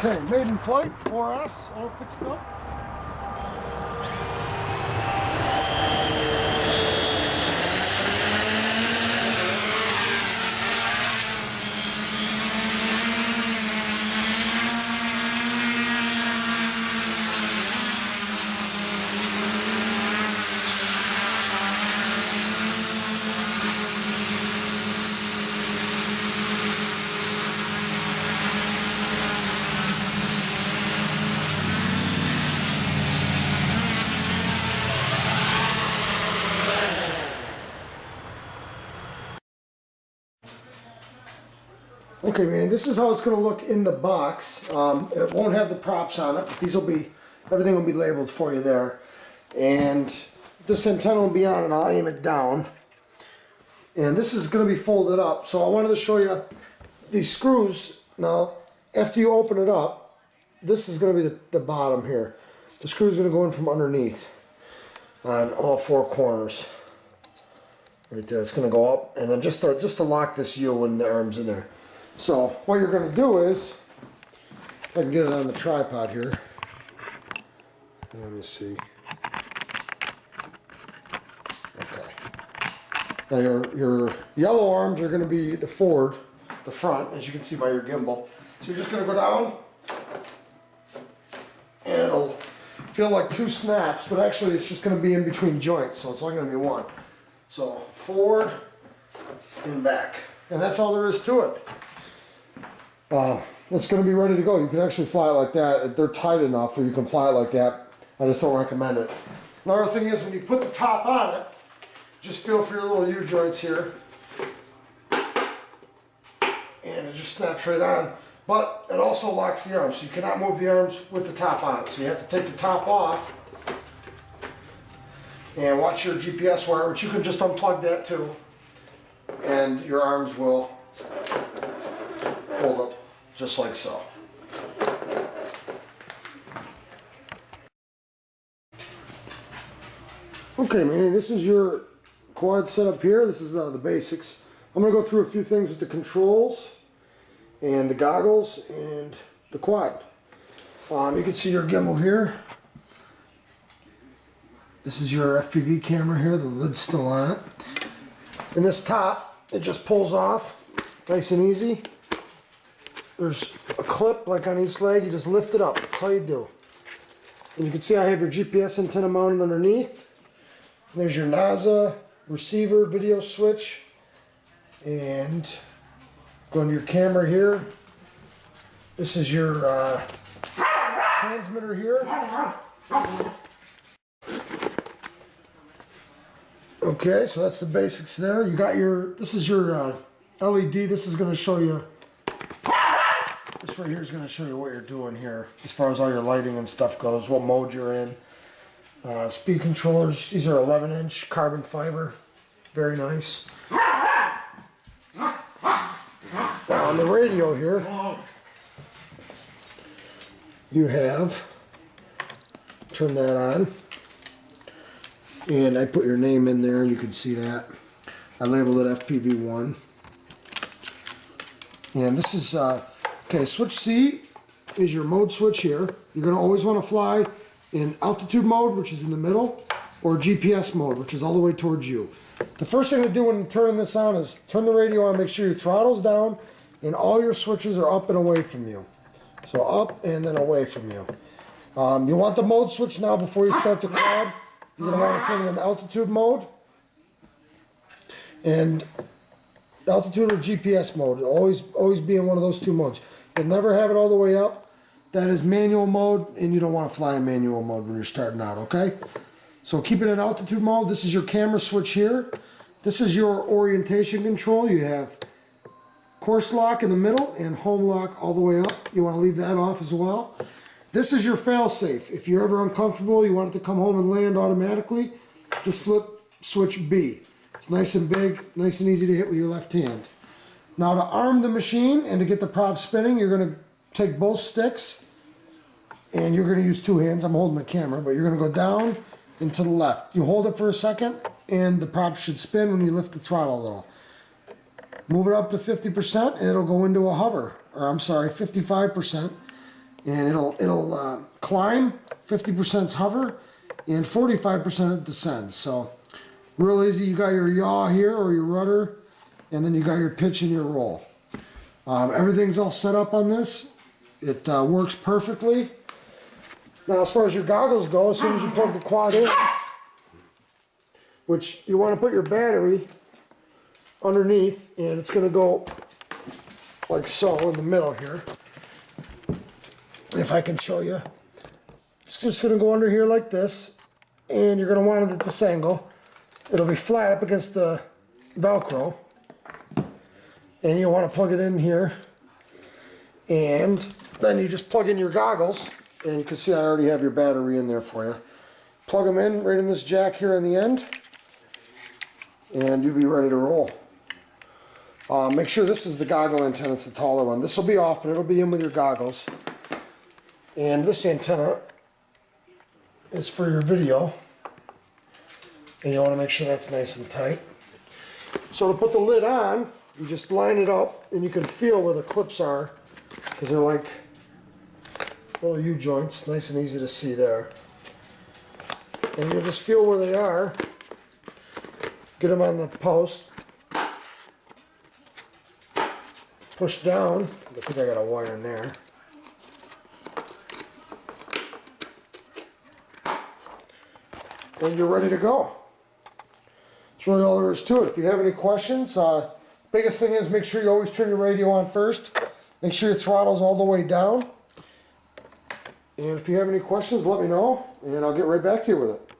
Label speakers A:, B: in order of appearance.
A: Okay, Maiden flight, 4S, all fixed up. Okay, Manny, this is how it's going to look in the box. It won't have the props on it, but these will be, everything will be labeled for you there. And this antenna will be on and I'll aim it down. And this is going to be folded up. So I wanted to show you these screws. Now, after you open it up, this is going to be the bottom here. The screw is going to go in from underneath on all four corners. Right there, it's going to go up. And then just to lock this U and the arms in there. So what you're going to do is, if I can get it on the tripod here, let me see. Okay. Now your yellow arms are going to be the forward, the front, as you can see by your gimbal. So you're just going to go down, and it'll feel like two snaps, but actually it's just going to be in between joints, so it's only going to be one. So forward and back, and that's all there is to it. It's going to be ready to go. You can actually fly it like that. They're tight enough where you can fly it like that. I just don't recommend it. Another thing is when you put the top on it, just feel for your little U-joints here. And it just snaps right on. But it also locks the arms, so you cannot move the arms with the top on it. So you have to take the top off and watch your GPS wire, which you can just unplug that too. And your arms will fold up just like so. Okay, Manny, this is your quad setup here. This is the basics. I'm going to go through a few things with the controls and the goggles and the quad. You can see your gimbal here. This is your FPV camera here. The lid's still on it. And this top, it just pulls off nice and easy. There's a clip like on each leg. You just lift it up. That's all you do. And you can see I have your GPS antenna mounted underneath. There's your NASA receiver video switch. And going to your camera here. This is your transmitter here. Okay, so that's the basics there. You got your, this is your LED. This is going to show you, this right here is going to show you what you're doing here as far as all your lighting and stuff goes, what mode you're in. Speed controllers, these are 11-inch carbon fiber, very nice. Now on the radio here, you have, turn that on, and I put your name in there and you can see that. I labeled it FPV1. And this is, okay, switch C is your mode switch here. You're going to always want to fly in altitude mode, which is in the middle, or GPS mode, which is all the way towards you. The first thing to do when turning this on is turn the radio on, make sure your throttle's down, and all your switches are up and away from you. So up and then away from you. You want the mode switch now before you start the quad. You're going to want to turn it in altitude mode. And altitude or GPS mode. It'll always be in one of those two modes. You'll never have it all the way up. That is manual mode, and you don't want to fly in manual mode when you're starting out, okay? So keep it in altitude mode. This is your camera switch here. This is your orientation control. You have course lock in the middle and home lock all the way up. You want to leave that off as well. This is your fail safe. If you're ever uncomfortable, you want it to come home and land automatically, just flip switch B. It's nice and big, nice and easy to hit with your left hand. Now to arm the machine and to get the prop spinning, you're going to take both sticks and you're going to use two hands. I'm holding the camera, but you're going to go down and to the left. You hold it for a second and the prop should spin when you lift the throttle a little. Move it up to 50% and it'll go into a hover, or I'm sorry, 55%. and it'll climb, 50% hover, and 45% descends. So real easy. You got your yaw here or your rudder, and then you got your pitch and your roll. Everything's all set up on this. It works perfectly. Now, as far as your goggles go, as soon as you plug the quad in, which you want to put your battery underneath, and it's going to go like so in the middle here. If I can show you, it's just going to go under here like this, and you're going to want it at this angle. It'll be flat up against the Velcro, and you want to plug it in here, and then you just plug in your goggles, and you can see I already have your battery in there for you. Plug them in right in this jack here in the end, and you'll be ready to roll. Make sure this is the goggle antenna, it's the taller one. This will be off, but it'll be in with your goggles. And this antenna is for your video, and you want to make sure that's nice and tight. So to put the lid on, you just line it up, and you can feel where the clips are, because they're like little U-joints, nice and easy to see there. And you'll just feel where they are, get them on the post, push down. I think I got a wire in there. And you're ready to go. That's really all there is to it. If you have any questions, biggest thing is make sure you always turn your radio on first. Make sure your throttle's all the way down. And if you have any questions, let me know, and I'll get right back to you with it.